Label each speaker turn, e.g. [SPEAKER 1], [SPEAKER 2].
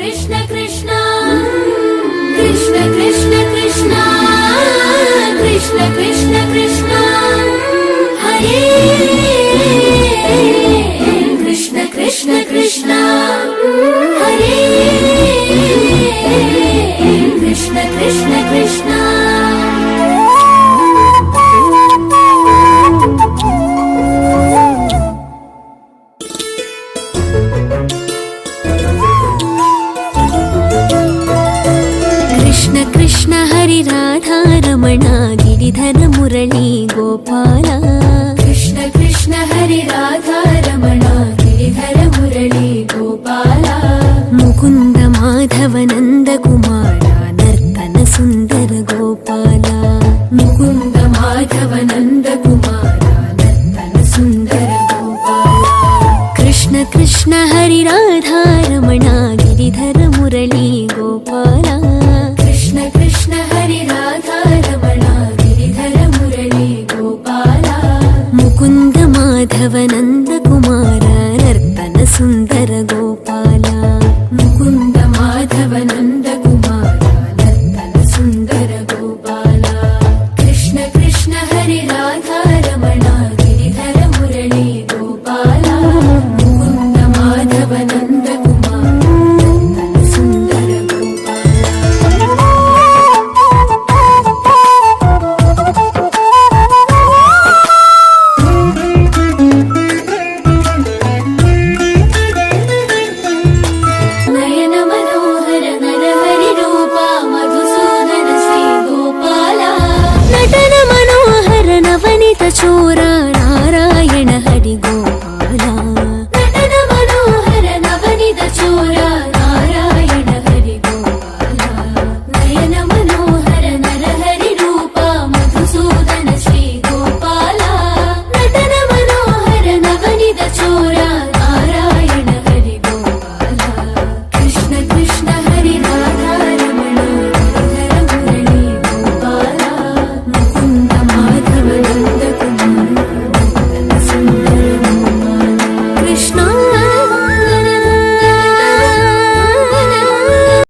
[SPEAKER 1] कृष्ण कृष्ण कृष्ण कृष्ण कृष्ण कृष्ण कृष्ण कृष्ण हरे कृष्ण कृष्ण कृष्ण हरे कृष्ण कृष्ण कृष्ण कृष्ण कृष्ण हरि राधा रमण गिरिधर मुरली गोपाल कृष्ण कृष्ण हरि राधा रमण गिरिधर मुरली गोपाल मुकुंद माधव नंद कुमार नर्तन सुंदर गोपाल मुकुंद माधव नंद कुमार नर्तन सुंदर गोपाल कृष्ण कृष्ण हरि राधा रमण गिरिधर मुरली गोपाल कृष्ण कृष्ण हरि राधा रमण गिरिधर मुरली गोपाल मुकुंद माधव नंद कुमार नर्तन सुंदर गोपाल मुकुंद